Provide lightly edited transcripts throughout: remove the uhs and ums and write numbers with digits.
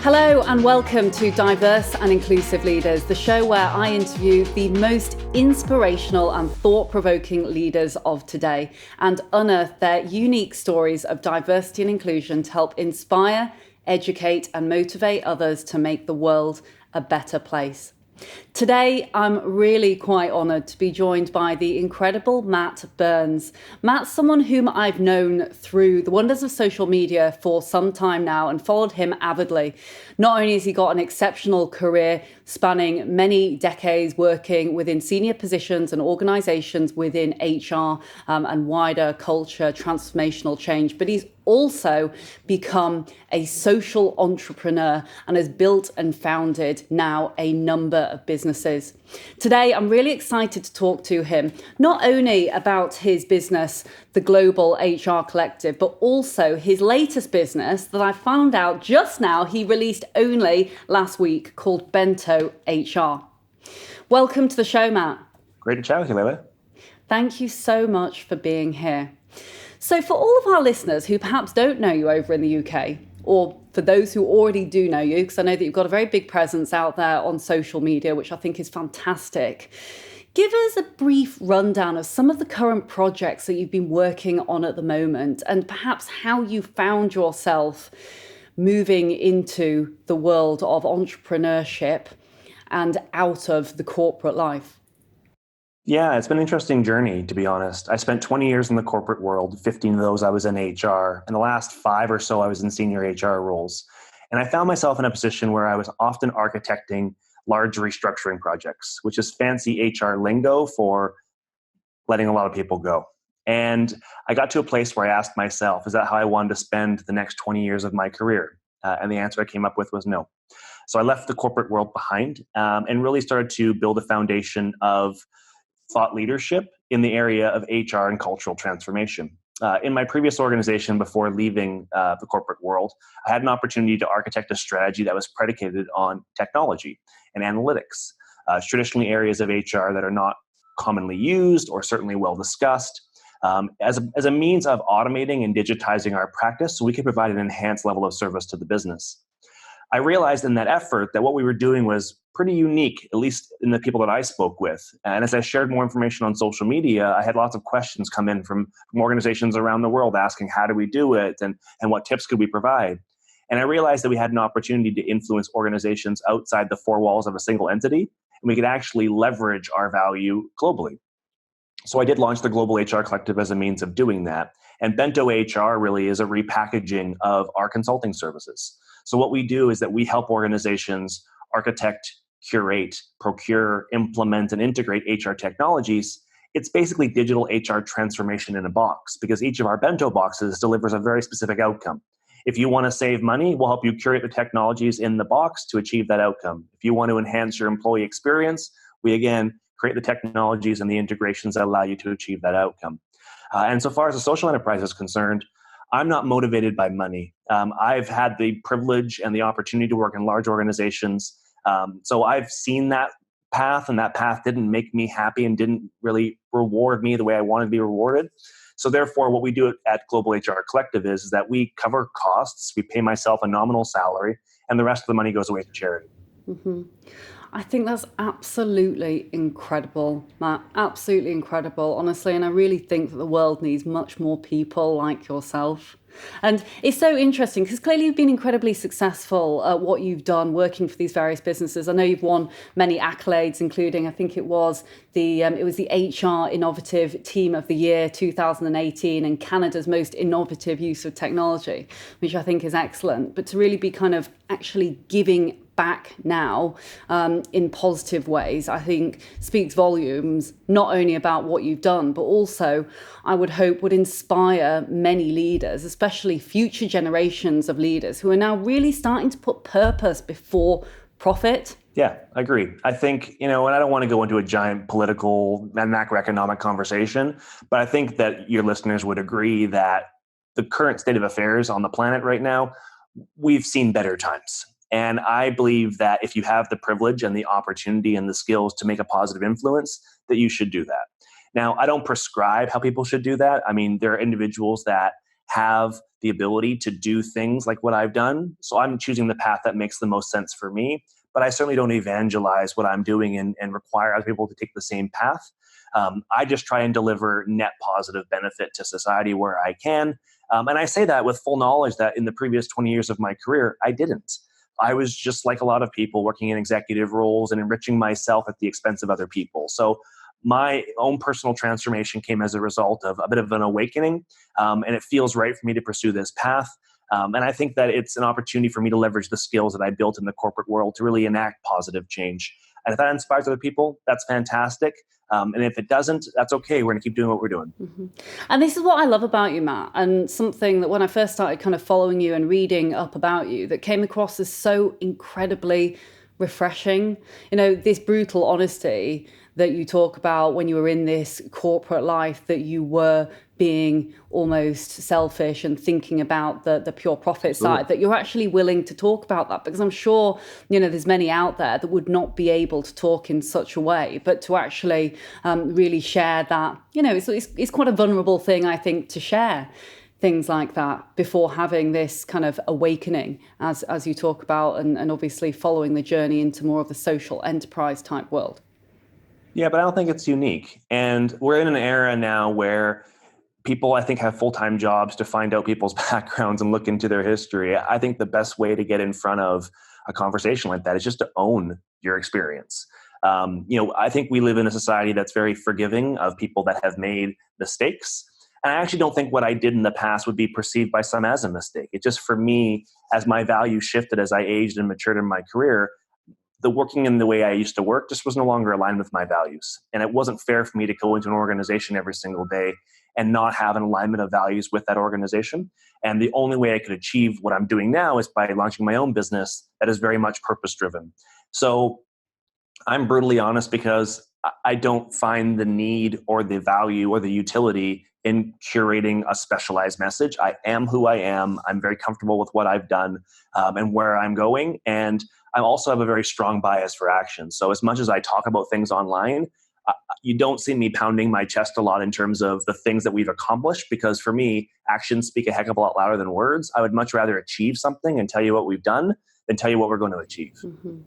Hello and welcome to Diverse and Inclusive Leaders, the show where I interview the most inspirational and thought-provoking leaders of today and unearth their unique stories of diversity and inclusion to help inspire, educate and motivate others to make the world a better place. Today, I'm really quite honoured to be joined by the incredible Matt Burns. Matt's someone whom I've known through the wonders of social media for some time now and followed him avidly. Not only has he got an exceptional career spanning many decades working within senior positions and organisations within HR and wider culture transformational change, but he's also become a social entrepreneur and has built and founded now a number of businesses. Today, I'm really excited to talk to him, not only about his business, the Global HR Collective, but also his latest business that I found out just now he released only last week called BENTOHR HR. Welcome to the show, Matt. Great to chat with you, Leila. Thank you so much for being here. So for all of our listeners who perhaps don't know you over in the UK, or for those who already do know you, because I know that you've got a very big presence out there on social media, which I think is fantastic, give us a brief rundown of some of the current projects that you've been working on at the moment and perhaps how you found yourself moving into the world of entrepreneurship and out of the corporate life. Yeah, it's been an interesting journey, to be honest. I spent 20 years in the corporate world. 15 of those I was in HR. And the last 5 or so I was in senior HR roles. And I found myself in a position where I was often architecting large restructuring projects, which is fancy HR lingo for letting a lot of people go. And I got to a place where I asked myself, is that how I wanted to spend the next 20 years of my career? And the answer I came up with was no. So I left the corporate world behind and really started to build a foundation of thought leadership in the area of HR and cultural transformation. In my previous organization, before leaving the corporate world, I had an opportunity to architect a strategy that was predicated on technology and analytics, traditionally areas of HR that are not commonly used or certainly well discussed, as a means of automating and digitizing our practice so we could provide an enhanced level of service to the business. I realized in that effort that what we were doing was pretty unique, at least in the people that I spoke with. And as I shared more information on social media, I had lots of questions come in from organizations around the world asking, how do we do it? And what tips could we provide? And I realized that we had an opportunity to influence organizations outside the 4 walls of a single entity, and we could actually leverage our value globally. So I did launch the Global HR Collective as a means of doing that. And BENTOHR HR really is a repackaging of our consulting services. So what we do is that we help organizations architect, curate, procure, implement, and integrate HR technologies. It's basically digital HR transformation in a box because each of our bento boxes delivers a very specific outcome. If you want to save money, we'll help you curate the technologies in the box to achieve that outcome. If you want to enhance your employee experience, we again create the technologies and the integrations that allow you to achieve that outcome. And so far as the social enterprise is concerned, I'm not motivated by money. I've had the privilege and the opportunity to work in large organizations. So I've seen that path, and that path didn't make me happy and didn't really reward me the way I wanted to be rewarded. So therefore, what we do at Global HR Collective is that we cover costs. We pay myself a nominal salary, and the rest of the money goes away to charity. Mm-hmm. I think that's absolutely incredible, Matt. Absolutely incredible, honestly. And I really think that the world needs much more people like yourself. And it's so interesting because clearly you've been incredibly successful at what you've done working for these various businesses. I know you've won many accolades, including, I think it was the HR Innovative Team of the Year 2018 and Canada's most innovative use of technology, which I think is excellent. But to really be kind of actually giving back now in positive ways, I think speaks volumes, not only about what you've done, but also I would hope would inspire many leaders, especially future generations of leaders who are now really starting to put purpose before profit. Yeah, I agree. I think, and I don't want to go into a giant political and macroeconomic conversation, but I think that your listeners would agree that the current state of affairs on the planet right now, we've seen better times. And I believe that if you have the privilege and the opportunity and the skills to make a positive influence, that you should do that. Now, I don't prescribe how people should do that. I mean, there are individuals that have the ability to do things like what I've done. So I'm choosing the path that makes the most sense for me. But I certainly don't evangelize what I'm doing and require other people to take the same path. I just try and deliver net positive benefit to society where I can. And I say that with full knowledge that in the previous 20 years of my career, I didn't. I was just like a lot of people working in executive roles and enriching myself at the expense of other people. So my own personal transformation came as a result of a bit of an awakening, and it feels right for me to pursue this path. And I think that it's an opportunity for me to leverage the skills that I built in the corporate world to really enact positive change. And if that inspires other people, that's fantastic. And if it doesn't, that's okay. We're going to keep doing what we're doing. Mm-hmm. And this is what I love about you, Matt, and something that when I first started kind of following you and reading up about you that came across as so incredibly refreshing. You know, this brutal honesty that you talk about when you were in this corporate life, that you were being almost selfish and thinking about the pure profit Absolutely. side, that you're actually willing to talk about that, because I'm sure, you know, there's many out there that would not be able to talk in such a way, but to actually really share that, you know, it's quite a vulnerable thing, I think, to share things like that before having this kind of awakening, as you talk about, and obviously following the journey into more of the social enterprise type world. Yeah, but I don't think it's unique. And we're in an era now where people, I think, have full-time jobs to find out people's backgrounds and look into their history. I think the best way to get in front of a conversation like that is just to own your experience. I think we live in a society that's very forgiving of people that have made mistakes. And I actually don't think what I did in the past would be perceived by some as a mistake. It just, for me, as my values shifted, as I aged and matured in my career, the working in the way I used to work just was no longer aligned with my values. And it wasn't fair for me to go into an organization every single day and not have an alignment of values with that organization. And the only way I could achieve what I'm doing now is by launching my own business that is very much purpose driven. So I'm brutally honest because I don't find the need or the value or the utility in curating a specialized message. I am who I am. I'm very comfortable with what I've done and where I'm going. And I also have a very strong bias for action. So as much as I talk about things online, you don't see me pounding my chest a lot in terms of the things that we've accomplished, because for me, actions speak a heck of a lot louder than words. I would much rather achieve something and tell you what we've done than tell you what we're going to achieve. Mm-hmm.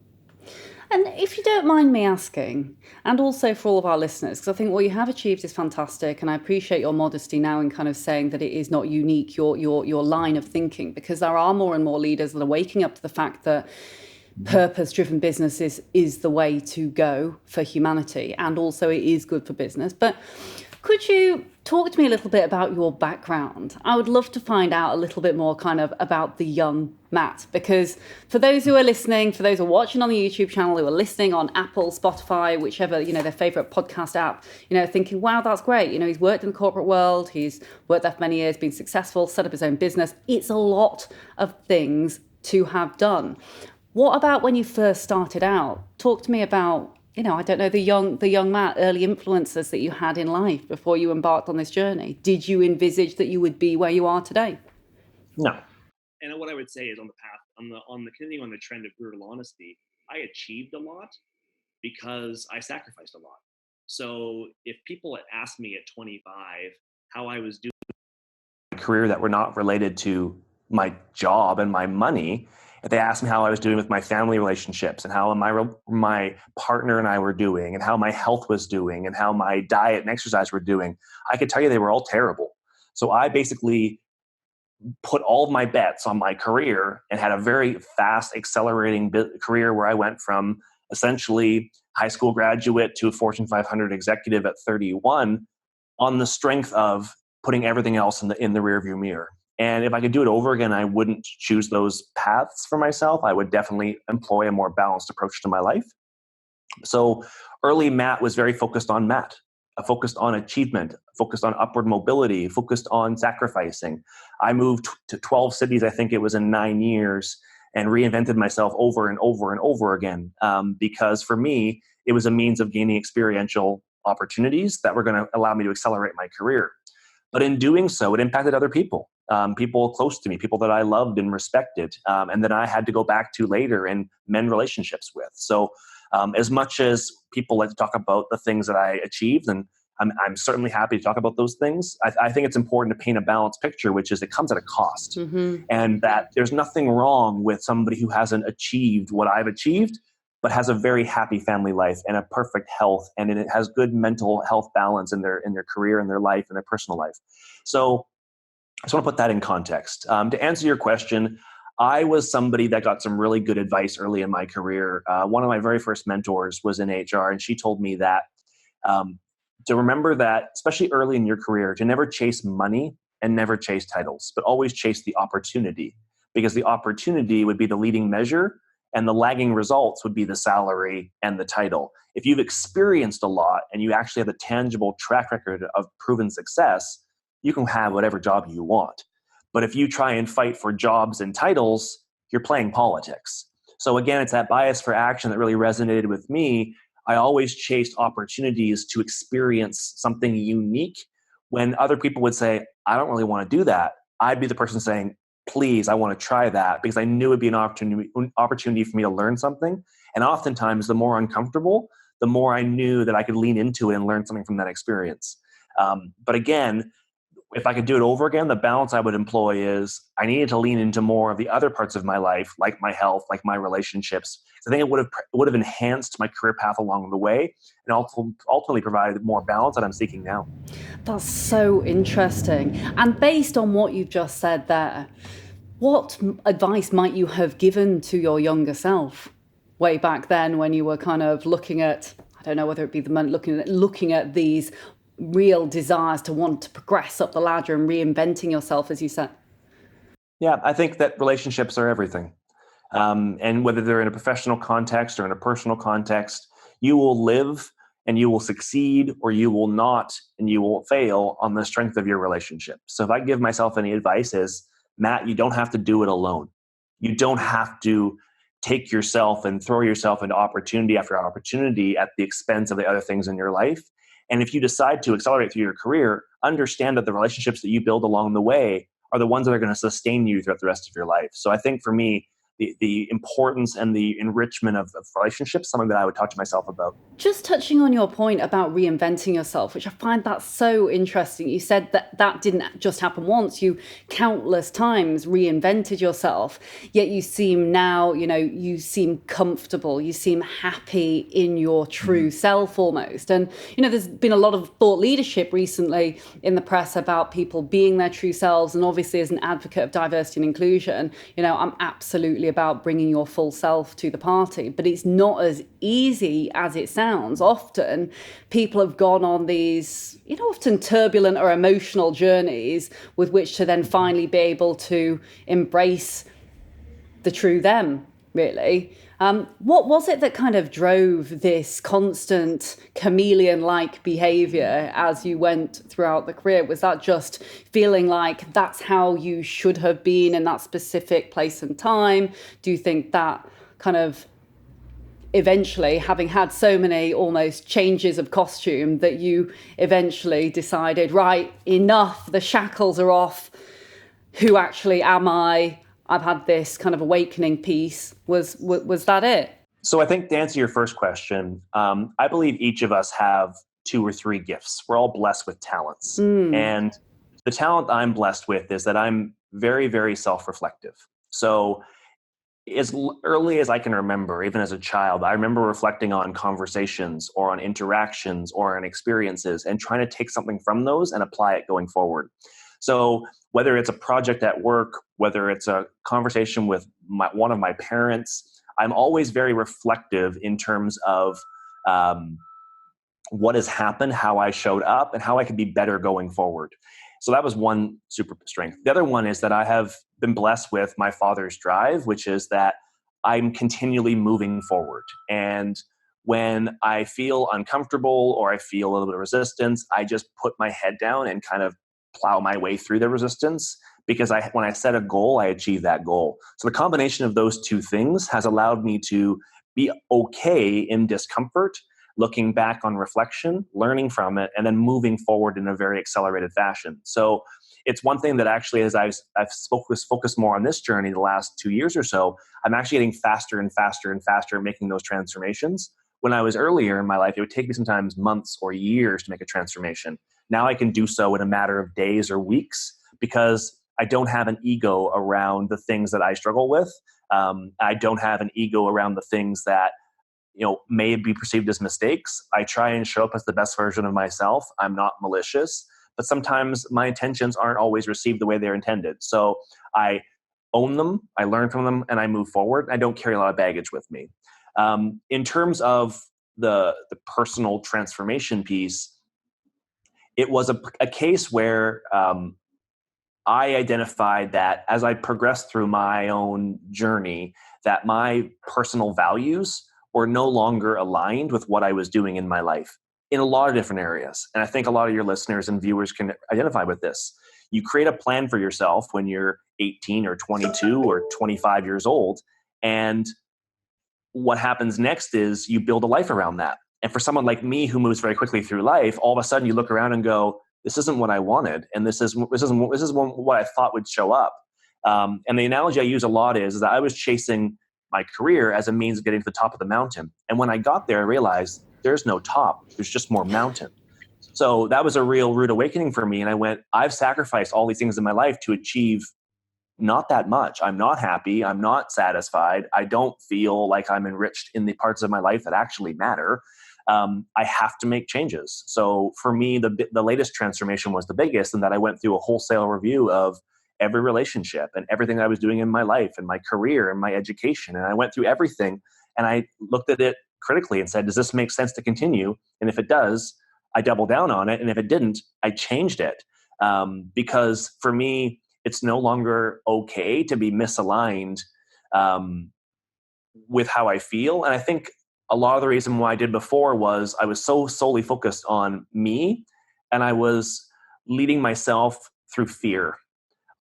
And if you don't mind me asking, and also for all of our listeners, because I think what you have achieved is fantastic, and I appreciate your modesty now in kind of saying that it is not unique, your line of thinking, because there are more and more leaders that are waking up to the fact that purpose-driven business is the way to go for humanity, and also it is good for business. But could you talk to me a little bit about your background? I would love to find out a little bit more kind of about the young Matt, because for those who are listening, for those who are watching on the YouTube channel, who are listening on Apple, Spotify, whichever, you know, their favorite podcast app, you know, thinking, wow, that's great. You know, he's worked in the corporate world. He's worked there for many years, been successful, set up his own business. It's a lot of things to have done. What about when you first started out? Talk to me about, you know, I don't know, the young Matt, early influences that you had in life before you embarked on this journey. Did you envisage that you would be where you are today? No. And what I would say is, on the path, on the continuing on the trend of brutal honesty, I achieved a lot because I sacrificed a lot. So if people had asked me at 25 how I was doing my career that were not related to my job and my money, if they asked me how I was doing with my family relationships and how my partner and I were doing and how my health was doing and how my diet and exercise were doing, I could tell you they were all terrible. So I basically put all of my bets on my career and had a very fast accelerating career where I went from essentially high school graduate to a Fortune 500 executive at 31 on the strength of putting everything else in the rearview mirror. And if I could do it over again, I wouldn't choose those paths for myself. I would definitely employ a more balanced approach to my life. So early Matt was very focused on Matt, focused on achievement, focused on upward mobility, focused on sacrificing. I moved to 12 cities, I think it was in 9 years, and reinvented myself over and over and over again. Because for me, it was a means of gaining experiential opportunities that were going to allow me to accelerate my career. But in doing so, it impacted other people, people close to me, people that I loved and respected, and that I had to go back to later and mend relationships with. So as much as people like to talk about the things that I achieved, and I'm certainly happy to talk about those things. I think it's important to paint a balanced picture, which is it comes at a cost. And that there's nothing wrong with somebody who hasn't achieved what I've achieved, but has a very happy family life and a perfect health, and it has good mental health balance in their career, in their life, in their personal life. So I just want to put that in context. To answer your question, I was somebody that got some really good advice early in my career. One of my very first mentors was in HR, and she told me that to remember that, especially early in your career, to never chase money and never chase titles, but always chase the opportunity, because the opportunity would be the leading measure and the lagging results would be the salary and the title. If you've experienced a lot and you actually have a tangible track record of proven success, you can have whatever job you want. But if you try and fight for jobs and titles, you're playing politics. So again, it's that bias for action that really resonated with me. I always chased opportunities to experience something unique. When other people would say, I don't really want to do that, I'd be the person saying, please, I want to try that, because I knew it'd be an opportunity for me to learn something. And oftentimes, the more uncomfortable, the more I knew that I could lean into it and learn something from that experience. But again, if I could do it over again, the balance I would employ is I needed to lean into more of the other parts of my life, like my health, like my relationships. I think it would have enhanced my career path along the way, and ultimately provided more balance that I'm seeking now. That's so interesting. And based on what you've just said there, what advice might you have given to your younger self way back then, when you were kind of looking at, I don't know whether it be the money, looking at these real desires to want to progress up the ladder and reinventing yourself, as you said? Yeah, I think that relationships are everything. And whether they're in a professional context or in a personal context, you will live and you will succeed, or you will not and you will fail on the strength of your relationship. So if I give myself any advice, is, Matt, you don't have to do it alone. You don't have to take yourself and throw yourself into opportunity after opportunity at the expense of the other things in your life. And if you decide to accelerate through your career, understand that the relationships that you build along the way are the ones that are going to sustain you throughout the rest of your life. So I think for me, the importance and the enrichment of relationships, something that I would talk to myself about. Just touching on your point about reinventing yourself, which I find that so interesting. You said that that didn't just happen once. You countless times reinvented yourself, yet you seem now, you seem comfortable. You seem happy in your true self almost. And, there's been a lot of thought leadership recently in the press about people being their true selves. And obviously, as an advocate of diversity and inclusion, I'm absolutely about bringing your full self to the party, but it's not as easy as it sounds. Often people have gone on these, often turbulent or emotional journeys with which to then finally be able to embrace the true them, really. What was it that kind of drove this constant chameleon-like behavior as you went throughout the career? Was that just feeling like that's how you should have been in that specific place and time? Do you think that kind of eventually, having had so many almost changes of costume, that you eventually decided, right, enough, the shackles are off, who actually am I? I've had this kind of awakening piece. Was that it? So I think to answer your first question, I believe each of us have 2 or 3 gifts. We're all blessed with talents. And the talent I'm blessed with is that I'm very, very self-reflective. So as early as I can remember, even as a child, I remember reflecting on conversations or on interactions or on experiences and trying to take something from those and apply it going forward. So whether it's a project at work, whether it's a conversation with one of my parents, I'm always very reflective in terms of what has happened, how I showed up, and how I could be better going forward. So that was one super strength. The other one is that I have been blessed with my father's drive, which is that I'm continually moving forward. And when I feel uncomfortable or I feel a little bit of resistance, I just put my head down and kind of plow my way through the resistance, because when I set a goal, I achieve that goal. So the combination of those 2 things has allowed me to be okay in discomfort, looking back on reflection, learning from it, and then moving forward in a very accelerated fashion. So it's one thing that actually, as I've focused more on this journey the last 2 years or so, I'm actually getting faster and faster and faster at making those transformations, when I was earlier in my life, it would take me sometimes months or years to make a transformation. Now I can do so in a matter of days or weeks because I don't have an ego around the things that I struggle with. I don't have an ego around the things that may be perceived as mistakes. I try and show up as the best version of myself. I'm not malicious, but sometimes my intentions aren't always received the way they're intended. So I own them, I learn from them, and I move forward. I don't carry a lot of baggage with me. In terms of the personal transformation piece, it was a case where I identified that as I progressed through my own journey, that my personal values were no longer aligned with what I was doing in my life in a lot of different areas. And I think a lot of your listeners and viewers can identify with this. You create a plan for yourself when you're 18 or 22 or 25 years old. And what happens next is you build a life around that. And for someone like me who moves very quickly through life, all of a sudden you look around and go, this isn't what I wanted. And this isn't what I thought would show up. And the analogy I use a lot is that I was chasing my career as a means of getting to the top of the mountain. And when I got there, I realized there's no top. There's just more mountain. So that was a real rude awakening for me. And I went, I've sacrificed all these things in my life to achieve not that much. I'm not happy. I'm not satisfied. I don't feel like I'm enriched in the parts of my life that actually matter. I have to make changes. So for me, the latest transformation was the biggest, in that I went through a wholesale review of every relationship and everything I was doing in my life and my career and my education. And I went through everything and I looked at it critically and said, does this make sense to continue? And if it does, I double down on it. And if it didn't, I changed it. Because for me, it's no longer okay to be misaligned with how I feel. And I think a lot of the reason why I did before was I was so solely focused on me, and I was leading myself through fear.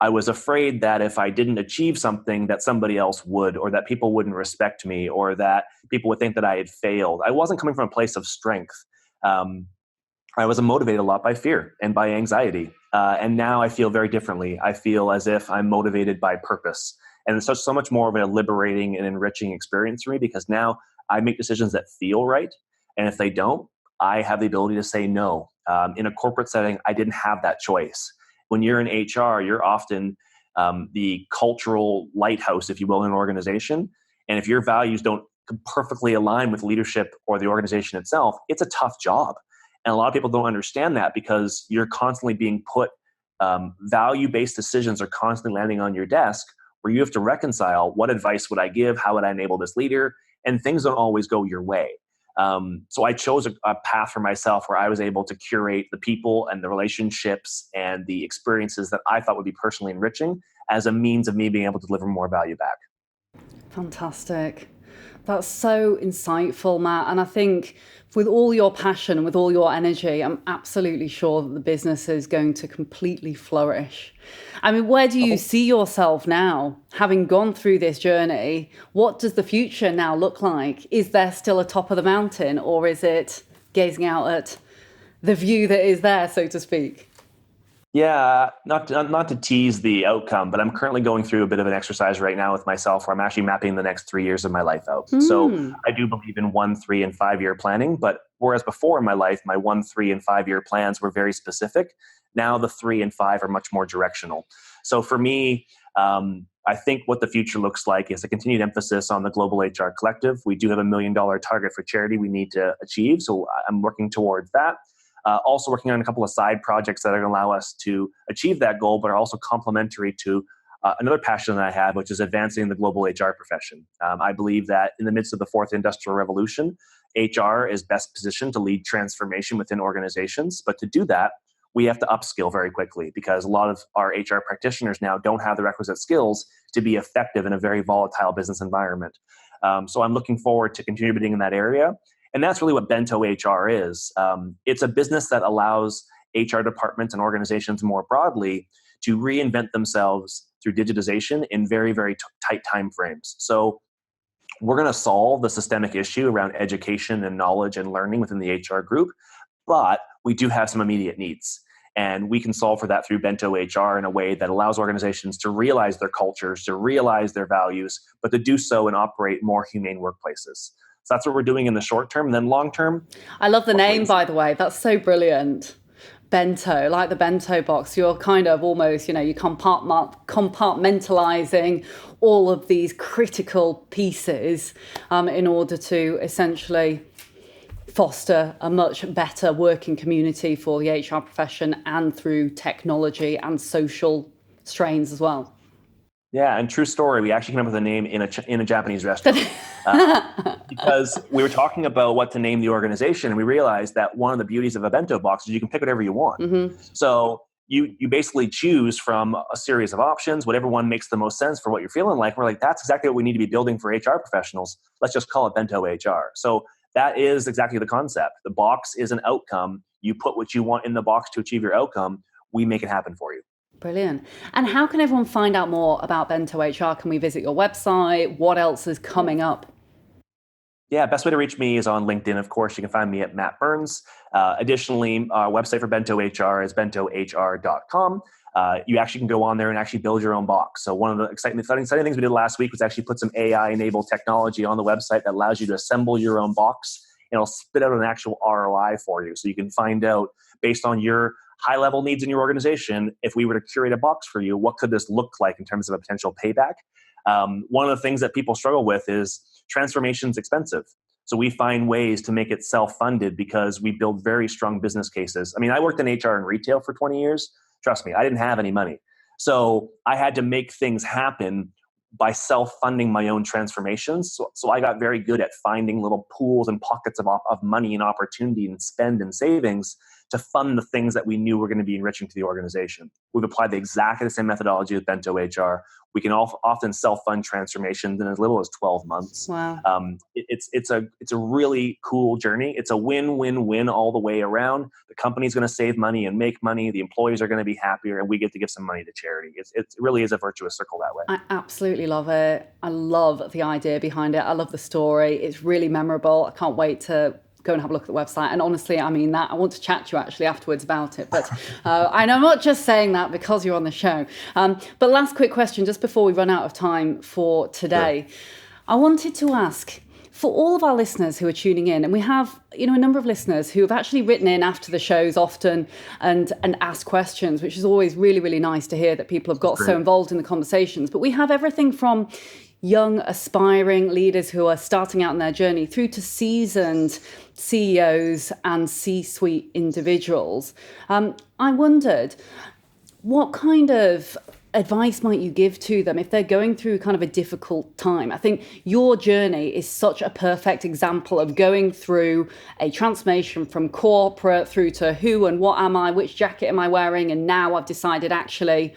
I was afraid that if I didn't achieve something, that somebody else would, or that people wouldn't respect me, or that people would think that I had failed. I wasn't coming from a place of strength. I was motivated a lot by fear and by anxiety. And now I feel very differently. I feel as if I'm motivated by purpose. And it's so much more of a liberating and enriching experience for me, because now I make decisions that feel right. And if they don't, I have the ability to say no. In a corporate setting, I didn't have that choice. When you're in HR, you're often the cultural lighthouse, if you will, in an organization. And if your values don't perfectly align with leadership or the organization itself, it's a tough job. And a lot of people don't understand that, because you're constantly being put, value-based decisions are constantly landing on your desk, where you have to reconcile, what advice would I give? How would I enable this leader? And things don't always go your way. So I chose a path for myself where I was able to curate the people and the relationships and the experiences that I thought would be personally enriching, as a means of me being able to deliver more value back. Fantastic. That's so insightful, Matt. And I think with all your passion and with all your energy, I'm absolutely sure that the business is going to completely flourish. I mean, where do you see yourself now, having gone through this journey? What does the future now look like? Is there still a top of the mountain, or is it gazing out at the view that is there, so to speak? Yeah, not to tease the outcome, but I'm currently going through a bit of an exercise right now with myself, where I'm actually mapping the next 3 years of my life out. So I do believe in 1, 3, and 5 year planning, but whereas before in my life, my 1, 3, and 5 year plans were very specific, now the 3 and 5 are much more directional. So for me, I think what the future looks like is a continued emphasis on the Global HR Collective. We do have $1 million target for charity we need to achieve, so I'm working towards that. Also working on a couple of side projects that are going to allow us to achieve that goal, but are also complementary to another passion that I have, which is advancing the global HR profession. I believe that in the midst of the fourth industrial revolution, HR is best positioned to lead transformation within organizations. But to do that, we have to upskill very quickly, because a lot of our HR practitioners now don't have the requisite skills to be effective in a very volatile business environment. So I'm looking forward to contributing in that area. And that's really what Bento HR is. It's a business that allows HR departments and organizations more broadly to reinvent themselves through digitization in very, very tight timeframes. So we're going to solve the systemic issue around education and knowledge and learning within the HR group, but we do have some immediate needs. And we can solve for that through Bento HR in a way that allows organizations to realize their cultures, to realize their values, but to do so and operate more humane workplaces. So that's what we're doing in the short term. And then long term, I love the name, hopefully, by the way. That's so brilliant. Bento, like the bento box. You're kind of almost, you compartmentalizing all of these critical pieces in order to essentially foster a much better working community for the HR profession and through technology and social strains as well. Yeah, and true story, we actually came up with a name in a Japanese restaurant because we were talking about what to name the organization, and we realized that one of the beauties of a bento box is you can pick whatever you want. Mm-hmm. So you basically choose from a series of options, whatever one makes the most sense for what you're feeling like. We're like, that's exactly what we need to be building for HR professionals. Let's just call it Bento HR. So that is exactly the concept. The box is an outcome. You put what you want in the box to achieve your outcome. We make it happen for you. Brilliant. And how can everyone find out more about Bento HR? Can we visit your website? What else is coming up? Yeah, best way to reach me is on LinkedIn. Of course, you can find me at Matt Burns. Additionally, our website for Bento HR is bentohr.com. You actually can go on there and actually build your own box. So one of the exciting things we did last week was actually put some AI-enabled technology on the website that allows you to assemble your own box, and it'll spit out an actual ROI for you. So you can find out, based on your high-level needs in your organization, if we were to curate a box for you, what could this look like in terms of a potential payback? One of the things that people struggle with is transformation's expensive. So we find ways to make it self-funded because we build very strong business cases. I mean, I worked in HR and retail for 20 years. Trust me, I didn't have any money. So I had to make things happen by self-funding my own transformations. So I got very good at finding little pools and pockets of money and opportunity and spend and savings to fund the things that we knew were going to be enriching to the organization. We've applied exactly the same methodology with Bento HR. We can often self-fund transformations in as little as 12 months. Wow. It's a really cool journey. It's a win-win-win all the way around. The company's going to save money and make money. The employees are going to be happier, and we get to give some money to charity. It really is a virtuous circle that way. I absolutely love it. I love the idea behind it. I love the story. It's really memorable. I can't wait to go and have a look at the website. And honestly, I mean that. I want to chat to you actually afterwards about it. But and I'm not just saying that because you're on the show. But last quick question, just before we run out of time for today. Sure. I wanted to ask, for all of our listeners who are tuning in, and we have, a number of listeners who have actually written in after the shows often and asked questions, which is always really, really nice to hear that people have got so involved in the conversations. But we have everything from young, aspiring leaders who are starting out in their journey through to seasoned CEOs and C-suite individuals. I wondered, what kind of advice might you give to them if they're going through kind of a difficult time? I think your journey is such a perfect example of going through a transformation from corporate through to who and what am I, which jacket am I wearing, and now I've decided actually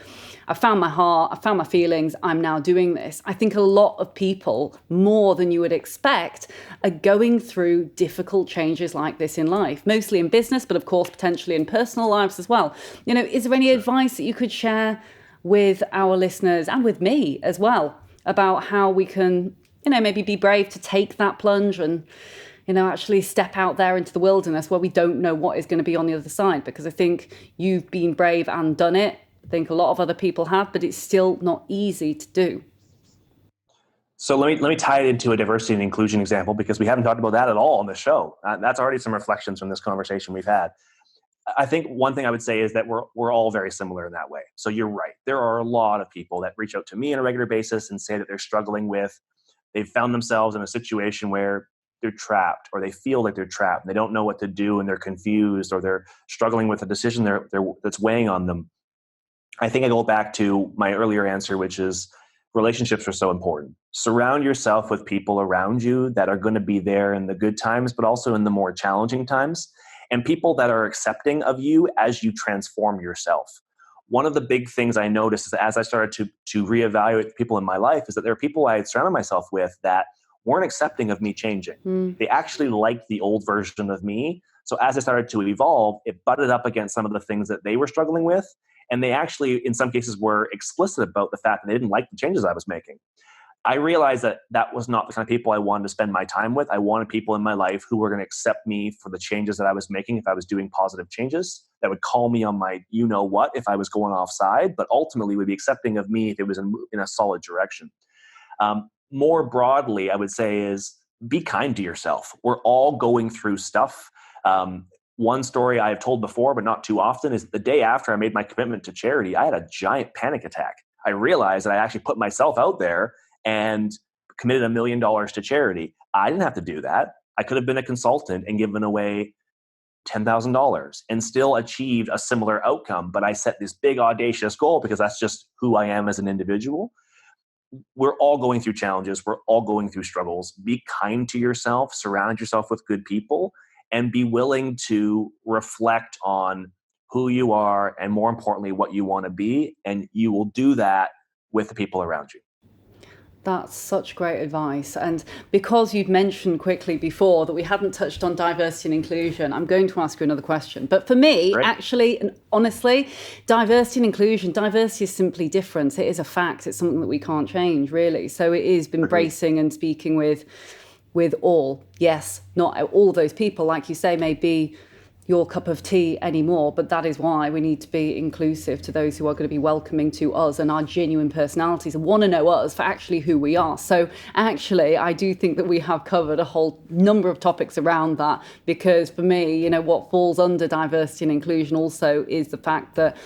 I found my heart, I found my feelings, I'm now doing this. I think a lot of people, more than you would expect, are going through difficult changes like this in life, mostly in business, but of course, potentially in personal lives as well. Is there any advice that you could share with our listeners and with me as well about how we can, maybe be brave to take that plunge and, actually step out there into the wilderness where we don't know what is going to be on the other side? Because I think you've been brave and done it. I think a lot of other people have, but it's still not easy to do. So let me tie it into a diversity and inclusion example, because we haven't talked about that at all on the show. That's already some reflections from this conversation we've had. I think one thing I would say is that we're all very similar in that way. So you're right. There are a lot of people that reach out to me on a regular basis and say that they're struggling with, they've found themselves in a situation where they're trapped, or they feel like they're trapped and they don't know what to do, and they're confused, or they're struggling with a decision that's weighing on them. I think I go back to my earlier answer, which is relationships are so important. Surround yourself with people around you that are going to be there in the good times, but also in the more challenging times, and people that are accepting of you as you transform yourself. One of the big things I noticed is that as I started to reevaluate people in my life is that there are people I had surrounded myself with that weren't accepting of me changing. They actually liked the old version of me. So as I started to evolve, it butted up against some of the things that they were struggling with. And they actually, in some cases, were explicit about the fact that they didn't like the changes I was making. I realized that that was not the kind of people I wanted to spend my time with. I wanted people in my life who were going to accept me for the changes that I was making if I was doing positive changes, that would call me on my you-know-what if I was going offside, but ultimately would be accepting of me if it was in a solid direction. More broadly, I would say is be kind to yourself. We're all going through stuff. One story I have told before, but not too often, is the day after I made my commitment to charity, I had a giant panic attack. I realized that I actually put myself out there and committed $1 million to charity. I didn't have to do that. I could have been a consultant and given away $10,000 and still achieved a similar outcome. But I set this big audacious goal because that's just who I am as an individual. We're all going through challenges. We're all going through struggles. Be kind to yourself, surround yourself with good people, and be willing to reflect on who you are and, more importantly, what you want to be. And you will do that with the people around you. That's such great advice. And because you've mentioned quickly before that we hadn't touched on diversity and inclusion, I'm going to ask you another question. But for me, actually, and honestly, diversity and inclusion, diversity is simply difference. It is a fact. It's something that we can't change, really. So it is embracing and speaking with all. Yes, not all of those people, like you say, may be your cup of tea anymore, but that is why we need to be inclusive to those who are going to be welcoming to us and our genuine personalities and want to know us for actually who we are. So actually, I do think that we have covered a whole number of topics around that, because for me, what falls under diversity and inclusion also is the fact that,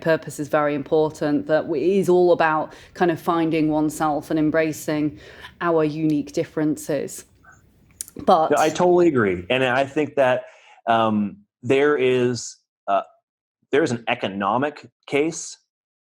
purpose is very important, that it is all about kind of finding oneself and embracing our unique differences. But I totally agree. And I think that there is an economic case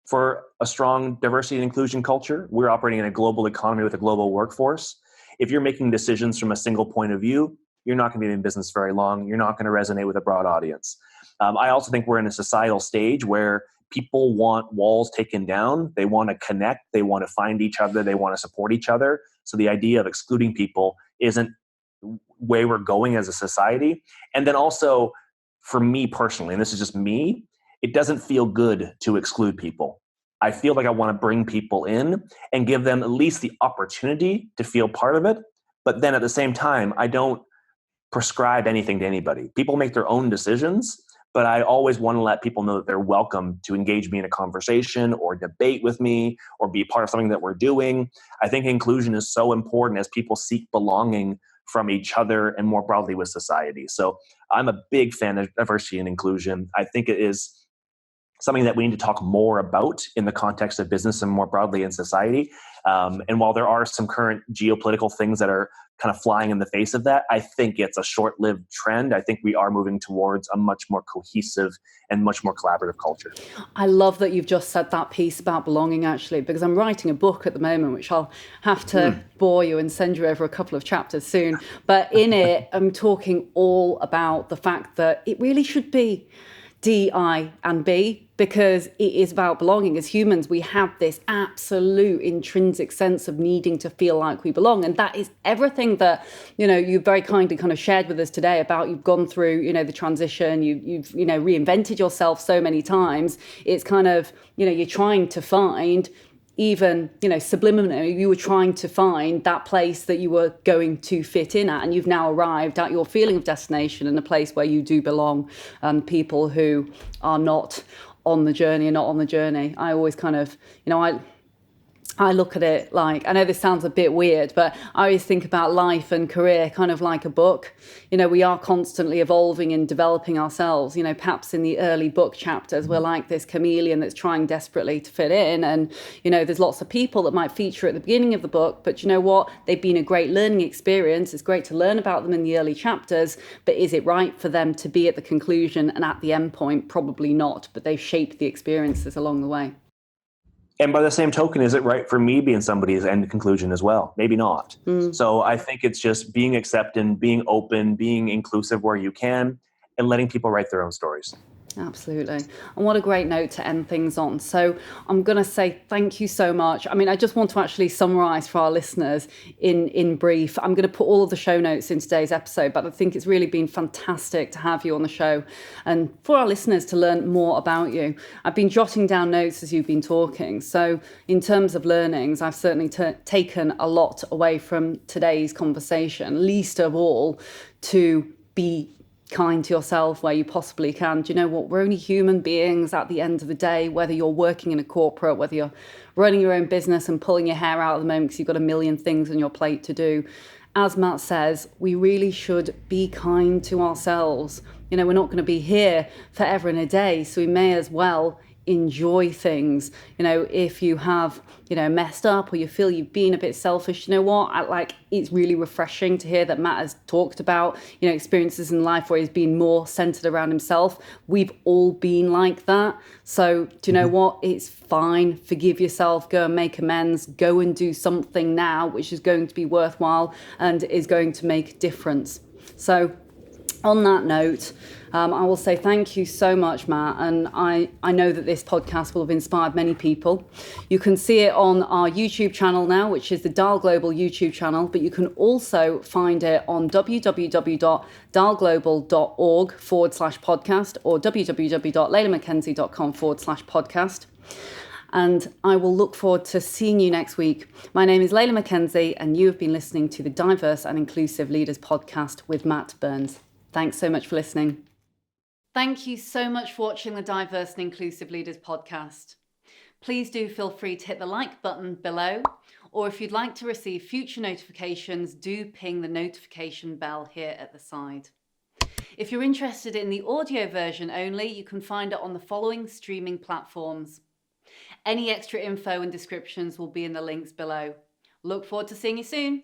for a strong diversity and inclusion culture. We're operating in a global economy with a global workforce. If you're making decisions from a single point of view, you're not going to be in business very long. You're not going to resonate with a broad audience. I also think we're in a societal stage where people want walls taken down. They want to connect. They want to find each other. They want to support each other. So the idea of excluding people isn't way we're going as a society. And then also, for me personally, and this is just me, it doesn't feel good to exclude people. I feel like I want to bring people in and give them at least the opportunity to feel part of it. But then at the same time, I don't prescribe anything to anybody. People make their own decisions, but I always want to let people know that they're welcome to engage me in a conversation or debate with me or be part of something that we're doing. I think inclusion is so important as people seek belonging from each other and more broadly with society. So I'm a big fan of diversity and inclusion. I think it is something that we need to talk more about in the context of business and more broadly in society. And while there are some current geopolitical things that are kind of flying in the face of that, I think it's a short-lived trend. I think we are moving towards a much more cohesive and much more collaborative culture. I love that you've just said that piece about belonging, actually, because I'm writing a book at the moment, which I'll have to bore you and send you over a couple of chapters soon. But in it, I'm talking all about the fact that it really should be D, I, and B, because it is about belonging. As humans, we have this absolute intrinsic sense of needing to feel like we belong. And that is everything that, you very kindly kind of shared with us today about you've gone through, the transition, you've reinvented yourself so many times. It's kind of, you're trying to find, even, subliminally, you were trying to find that place that you were going to fit in at, and you've now arrived at your feeling of destination and a place where you do belong. People who are not on the journey are not on the journey. I always kind of, I look at it like, I know this sounds a bit weird, but I always think about life and career kind of like a book. We are constantly evolving and developing ourselves. Perhaps in the early book chapters, we're like this chameleon that's trying desperately to fit in. And, there's lots of people that might feature at the beginning of the book, but you know what? They've been a great learning experience. It's great to learn about them in the early chapters, but is it right for them to be at the conclusion and at the end point? Probably not, but they've shaped the experiences along the way. And by the same token, is it right for me being somebody's end conclusion as well? Maybe not. So I think it's just being accepting, being open, being inclusive where you can, and letting people write their own stories. Absolutely. And what a great note to end things on. So I'm going to say thank you so much. I mean, I just want to actually summarize for our listeners in brief. I'm going to put all of the show notes in today's episode, but I think it's really been fantastic to have you on the show and for our listeners to learn more about you. I've been jotting down notes as you've been talking. So in terms of learnings, I've certainly taken a lot away from today's conversation, least of all to be kind to yourself where you possibly can. Do you know what? We're only human beings at the end of the day, whether you're working in a corporate, whether you're running your own business and pulling your hair out at the moment because you've got a million things on your plate to do. as Matt says, we really should be kind to ourselves. You know, we're not going to be here forever and a day, so we may as well enjoy things. You know, if you have, messed up or you feel you've been a bit selfish, you know what? It's really refreshing to hear that Matt has talked about, experiences in life where he's been more centered around himself. We've all been like that. So do you know what? It's fine. Forgive yourself, go and make amends, go and do something now, which is going to be worthwhile and is going to make a difference. So on that note, I will say thank you so much, Matt. And I know that this podcast will have inspired many people. You can see it on our YouTube channel now, which is the Dial Global YouTube channel, but you can also find it on www.dialglobal.org/podcast or www.leilamckenzie.com/podcast. And I will look forward to seeing you next week. My name is Leila McKenzie, and you have been listening to the Diverse and Inclusive Leaders podcast with Matt Burns. Thanks so much for listening. Thank you so much for watching the Diverse and Inclusive Leaders podcast. Please do feel free to hit the like button below, or if you'd like to receive future notifications, do ping the notification bell here at the side. If you're interested in the audio version only, you can find it on the following streaming platforms. Any extra info and descriptions will be in the links below. Look forward to seeing you soon.